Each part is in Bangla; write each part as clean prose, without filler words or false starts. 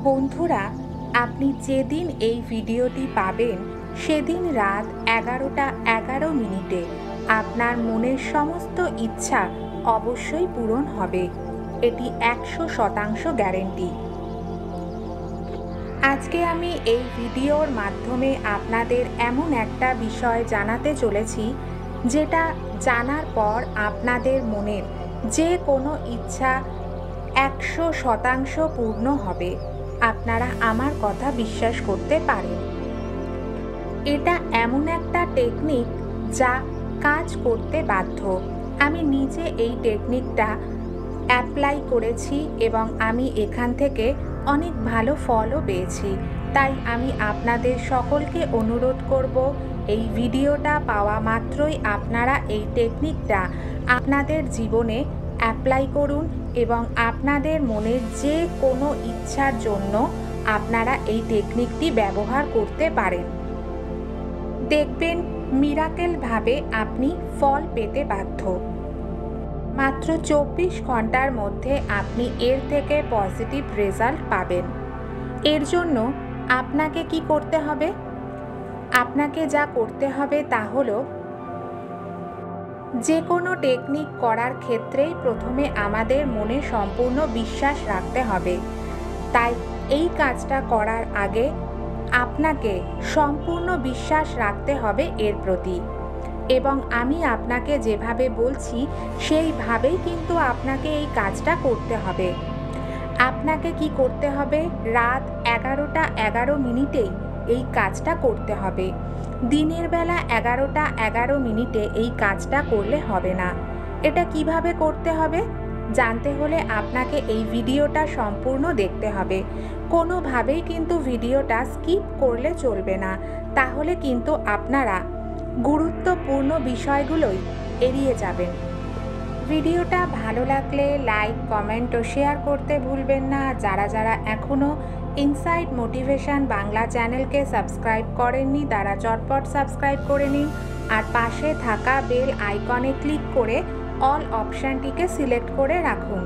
বন্ধুরা, আপনি যেদিন এই ভিডিওটি পাবেন সেদিন রাত 11টা 11 মিনিটে আপনার মনের সমস্ত ইচ্ছা অবশ্যই পূরণ হবে। এটি 100% গ্যারেন্টি। আজকে আমি এই ভিডিওর মাধ্যমে আপনাদের এমন একটা বিষয় জানাতে চলেছি, যেটা জানার পর আপনাদের মনের যে কোনো ইচ্ছা 100% পূর্ণ হবে। আপনারা আমার কথা বিশ্বাস করতে পারেন। এটা এমন একটা টেকনিক যা কাজ করতে বাধ্য। আমি নিজে এই টেকনিকটা অ্যাপ্লাই করেছি এবং আমি এখান থেকে অনেক ভালো ফলও পেয়েছি। তাই আমি আপনাদের সকলকে অনুরোধ করব, এই ভিডিওটা পাওয়া মাত্রই আপনারা এই টেকনিকটা আপনাদের জীবনে অ্যাপ্লাই করুন এবং আপনাদের মনের যে কোনো ইচ্ছার জন্য আপনারা এই টেকনিকটি ব্যবহার করতে পারেন। দেখবেন মিরাকেলভাবে আপনি ফল পেতে বাধ্য। মাত্র 24 ঘন্টার মধ্যে আপনি এর থেকে পজিটিভ রেজাল্ট পাবেন। এর জন্য আপনাকে কি করতে হবে? আপনাকে যা করতে হবে তা হলো, যে কোনো টেকনিক করার ক্ষেত্রেই প্রথমে আমাদের মনে সম্পূর্ণ বিশ্বাস রাখতে হবে। তাই এই কাজটা করার আগে আপনাকে সম্পূর্ণ বিশ্বাস রাখতে হবে এর প্রতি, এবং আমি আপনাকে যেভাবে বলছি সেইভাবেই কিন্তু আপনাকে এই কাজটা করতে হবে। আপনাকে কি করতে হবে? রাত 11টা 11 মিনিটেই এই কাজটা করতে হবে। দিনের বেলা 11টা 11 মিনিটে এই কাজটা করলে হবে না। এটা কিভাবে করতে হবে জানতে হলে আপনাকে এই ভিডিওটা সম্পূর্ণ দেখতে হবে। কোনোভাবেই কিন্তু ভিডিওটা স্কিপ করলে চলবে না, তাহলে কিন্তু আপনারা গুরুত্বপূর্ণ বিষয়গুলোই এড়িয়ে যাবেন। ভিডিওটা ভালো লাগলে লাইক, কমেন্ট ও শেয়ার করতে ভুলবেন না। যারা যারা এখনও ইনসাইট মোটিভেশন বাংলা চ্যানেলকে সাবস্ক্রাইব করেননি তারা চটপট সাবস্ক্রাইব করে নিন, আর পাশে থাকা বেল আইকনে ক্লিক করে অল অপশানটিকে সিলেক্ট করে রাখুন,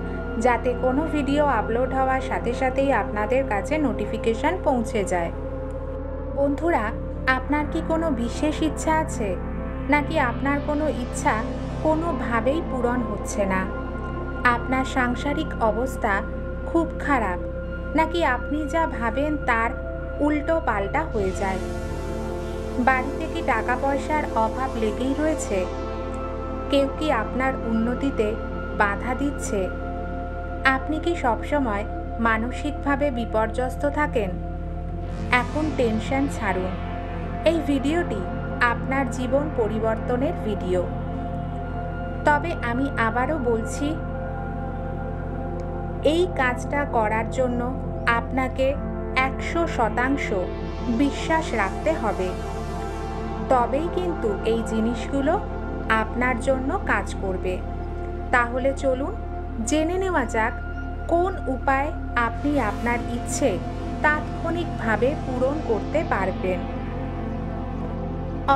যাতে কোনো ভিডিও আপলোড হওয়ার সাথে সাথেই আপনাদের কাছে নোটিফিকেশন পৌঁছে যায়। বন্ধুরা, আপনার কি কোনো বিশেষ ইচ্ছা আছে, নাকি আপনার কোনো ইচ্ছা কোনোভাবেই পূরণ হচ্ছে না? আপনার সাংসারিক অবস্থা খুব খারাপ, নাকি আপনি যা ভাবেন তার উল্টো পাল্টা হয়ে যায়? বাড়িতে কি টাকা পয়সার অভাব লেগেই রয়েছে? কেউ কি আপনার উন্নতিতে বাধা দিচ্ছে? আপনি কি সবসময় মানসিকভাবে বিপর্যস্ত থাকেন? এখন টেনশন ছাড়ুন। এই ভিডিওটি আপনার জীবন পরিবর্তনের ভিডিও। তবে আমি আবারও বলছি, এই কাজটা করার জন্য আপনাকে 100% বিশ্বাস রাখতে হবে। তবেই কিন্তু এই জিনিসগুলো আপনার জন্য কাজ করবে। তাহলে চলুন জেনে নেওয়া যাক কোন উপায় আপনি আপনার ইচ্ছে তাৎক্ষণিকভাবে পূরণ করতে পারবেন।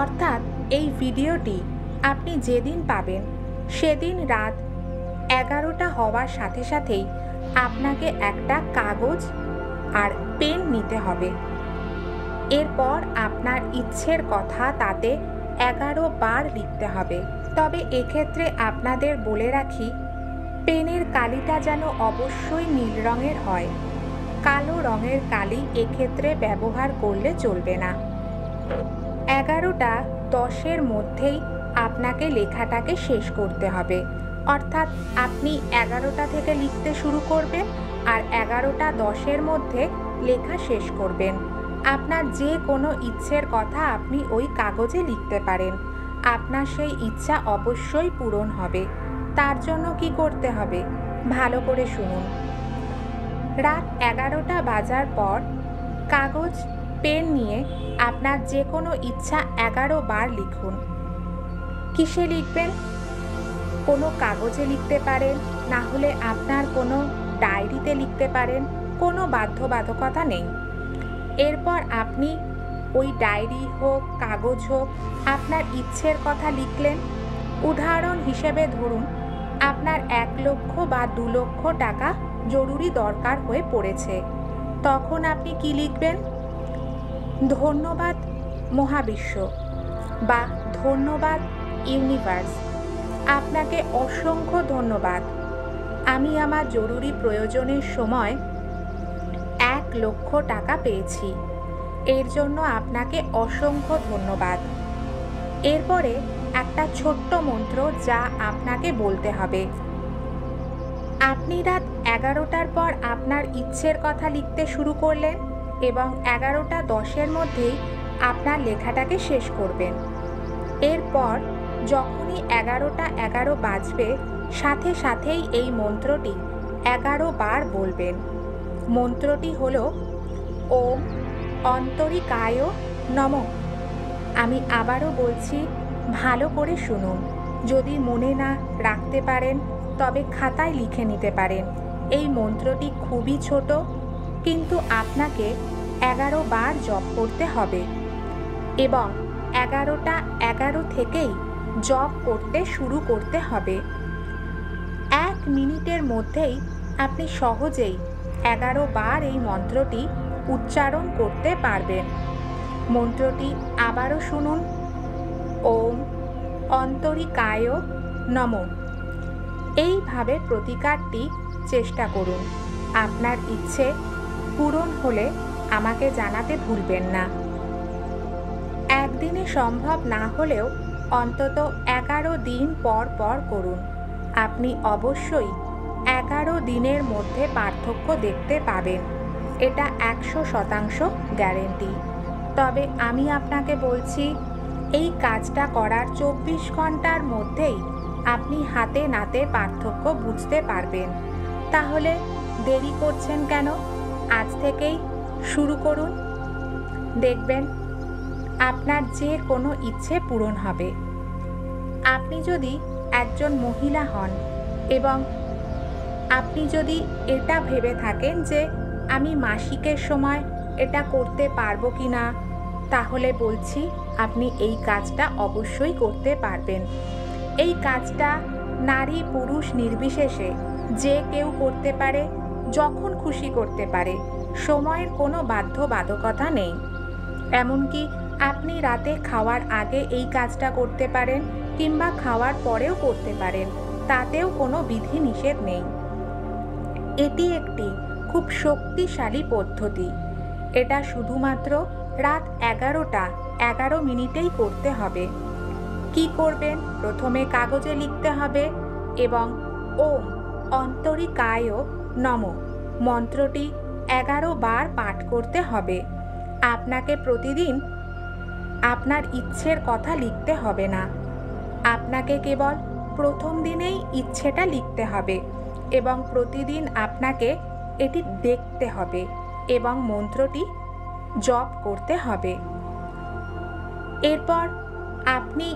অর্থাৎ এই ভিডিওটি আপনি যেদিন পাবেন সেদিন রাত 11টা হওয়ার সাথে সাথেই আপনাকে একটা কাগজ আর পেন নিতে হবে। এরপর আপনার ইচ্ছের কথা তাতে 11 বার লিখতে হবে। তবে এক্ষেত্রে আপনাদের বলে রাখি, পেনের কালিটা যেন অবশ্যই নীল রঙের হয়। কালো রঙের কালি এক্ষেত্রে ব্যবহার করলে চলবে না। 11টা 10-এর মধ্যেই আপনাকে লেখাটাকে শেষ করতে হবে। অর্থাৎ আপনি 11টা থেকে লিখতে শুরু করবেন আর 11টা 10-এর মধ্যে লেখা শেষ করবেন। আপনার যে কোনো ইচ্ছের কথা আপনি ওই কাগজে লিখতে পারেন। আপনার সেই ইচ্ছা অবশ্যই পূরণ হবে। তার জন্য কি করতে হবে ভালো করে শুনুন। রাত 11টা বাজার পর কাগজ পেন নিয়ে আপনার যে কোনো ইচ্ছা 11 বার লিখুন। কিসে লিখবেন? কোনো কাগজে লিখতে পারেন, না হলে আপনার কোনো ডায়েরিতে লিখতে পারেন। কোনো বাধ্যবাধকতা নেই। এরপর আপনি ওই ডায়েরি হোক, কাগজ হোক, আপনার ইচ্ছের কথা লিখলেন। উদাহরণ হিসেবে ধরুন আপনার 1 লক্ষ বা 2 লক্ষ টাকা জরুরি দরকার হয়ে পড়েছে। তখন আপনি কি লিখবেন? ধন্যবাদ মহাবিশ্ব বা ধন্যবাদ ইউনিভার্স, আপনাকে অসংখ্য ধন্যবাদ। আমি আমার জরুরি প্রয়োজনের সময় 1,00,000 টাকা পেয়েছি। এর জন্য আপনাকে অসংখ্য ধন্যবাদ। এরপরে একটা ছোট্ট মন্ত্র যা আপনাকে বলতে হবে। আপনি রাত 11টার পর আপনার ইচ্ছের কথা লিখতে শুরু করলেন এবং 11:10 মধ্যেই আপনার লেখাটাকে শেষ করবেন। এরপর যখনই 11:11 বাজবে সাথে সাথেই এই মন্ত্রটি 11 বার বলবেন। মন্ত্রটি হল ওম অন্তরিকায় নমঃ। আমি আবারও বলছি, ভালো করে শুনুন। যদি মনে না রাখতে পারেন তবে খাতায় লিখে নিতে পারেন। এই মন্ত্রটি খুবই ছোট, কিন্তু আপনাকে 11 বার জপ করতে হবে এবং 11:11 থেকেই জপ করতে শুরু করতে হবে। 1 মিনিটের মধ্যেই আপনি সহজেই 11 বার এই মন্ত্রটি উচ্চারণ করতে পারবেন। মন্ত্রটি আবারও শুনুন, ওম অন্তরিকায় নমঃ। এইভাবে প্রতিকারটি চেষ্টা করুন। আপনার ইচ্ছে পূরণ হলে আমাকে জানাতে ভুলবেন না। একদিনে সম্ভব না হলেও অন্তত 11 দিন পর পর করুন। আপনি অবশ্যই 11 দিনের মধ্যে পার্থক্য দেখতে পাবেন। এটা 100% গ্যারেন্টি। তবে আমি আপনাকে বলছি, এই কাজটা করার 24 ঘন্টার মধ্যেই আপনি হাতে নাতে পার্থক্য বুঝতে পারবেন। তাহলে দেরি করছেন কেন? আজ থেকেই শুরু করুন। দেখবেন আপনার যে কোনো ইচ্ছে পূরণ হবে। আপনি যদি একজন মহিলা হন এবং আপনি যদি এটা ভেবে থাকেন যে আমি মাসিকের সময় এটা করতে পারবো কি না, তাহলে বলছি আপনি এই কাজটা অবশ্যই করতে পারবেন। এই কাজটা নারী পুরুষ নির্বিশেষে যে কেউ করতে পারে, যখন খুশি করতে পারে। সময়ের কোনো বাধ্যবাধকতা নেই। এমনকি আপনি রাতে খাওয়ার আগে এই কাজটা করতে পারেন কিংবা খাওয়ার পরেও করতে পারেন, তাতেও কোনো বিধি নিষেধ নেই। এটি একটি খুব শক্তিশালী পদ্ধতি। এটা শুধুমাত্র রাত 11:11 করতে হবে। কি করবেন? প্রথমে কাগজে লিখতে হবে এবং ওম অন্তরিকায় নমঃ মন্ত্রটি 11 বার পাঠ করতে হবে। আপনাকে প্রতিদিন আপনার ইচ্ছের কথা লিখতে হবে না। আপনাকে কেবল প্রথম দিনেই ইচ্ছেটা লিখতে হবে এবং প্রতিদিন আপনাকে এটি দেখতে হবে এবং মন্ত্রটি জপ করতে হবে। এরপর আপনি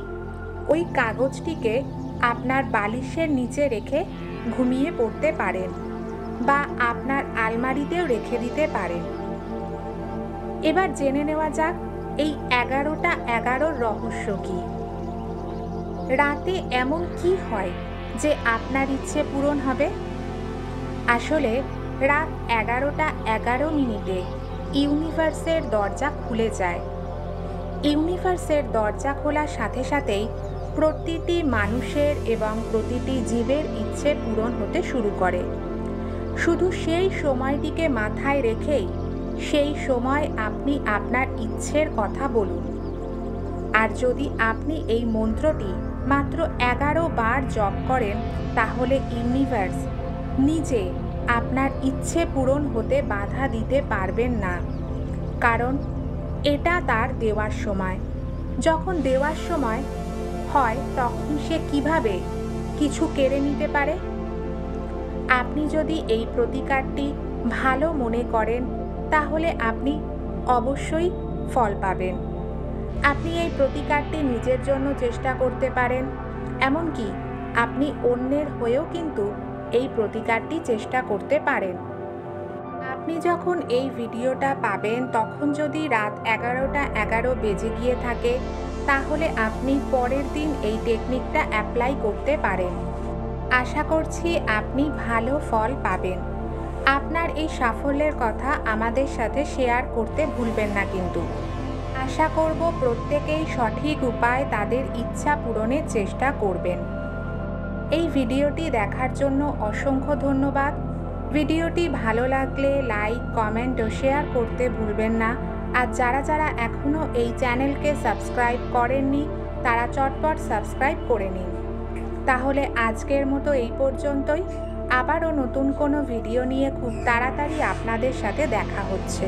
ওই কাগজটিকে আপনার বালিশের নিচে রেখে ঘুমিয়ে পড়তে পারেন বা আপনার আলমারিতেও রেখে দিতে পারেন। এবার জেনে নেওয়া যাক এই 11:11 রহস্য কি। রাতে এমন কি হয় যে আপনার ইচ্ছে পূরণ হবে? আসলে রাত 11:11 ইউনিভার্সের দরজা খুলে যায়। ইউনিভার্সের দরজা খোলার সাথে সাথেই প্রতিটি মানুষের এবং প্রতিটি জীবের ইচ্ছে পূরণ হতে শুরু করে। শুধু সেই সময়টিকে মাথায় রেখেই সেই সময় আপনি আপনার ইচ্ছের কথা বলুন। আর যদি আপনি এই মন্ত্রটি মাত্র 11 বার জপ করেন, তাহলে ইউনিভার্স নিজে আপনার ইচ্ছে পূরণ হতে বাধা দিতে পারবেন না, কারণ এটা তার দেওয়ার সময়। যখন দেওয়ার সময় হয় তখন সে কিভাবে কিছু কেড়ে নিতে পারে? আপনি যদি এই প্রতিকারটি ভালো মনে করেন তাহলে আপনি অবশ্যই ফল পাবেন। আপনি এই প্রতিকারটি নিজের জন্য চেষ্টা করতে পারেন, এমনকি আপনি অন্যের হয়েও কিন্তু এই প্রতিকারটি চেষ্টা করতে পারেন। আপনি যখন এই ভিডিওটা পাবেন তখন যদি রাত 11:11 বেজে গিয়ে থাকে, তাহলে আপনি পরের দিন এই টেকনিকটা অ্যাপ্লাই করতে পারেন। আশা করছি আপনি ভালো ফল পাবেন। আপনার এই সাফল্যের কথা আমাদের সাথে শেয়ার করতে ভুলবেন না কিন্তু। আশা করব প্রত্যেকেই সঠিক উপায়ে তাদের ইচ্ছা পূরণের চেষ্টা করবেন। এই ভিডিওটি দেখার জন্য অসংখ্য ধন্যবাদ। ভিডিওটি ভালো লাগলে লাইক, কমেন্ট ও শেয়ার করতে ভুলবেন না। আর যারা যারা এখনও এই চ্যানেলকে সাবস্ক্রাইব করেননি তারা চটপট সাবস্ক্রাইব করে নিন। তাহলে আজকের মতো এই পর্যন্তই। আবারও নতুন কোনো ভিডিও নিয়ে খুব তাড়াতাড়ি আপনাদের সাথে দেখা হচ্ছে।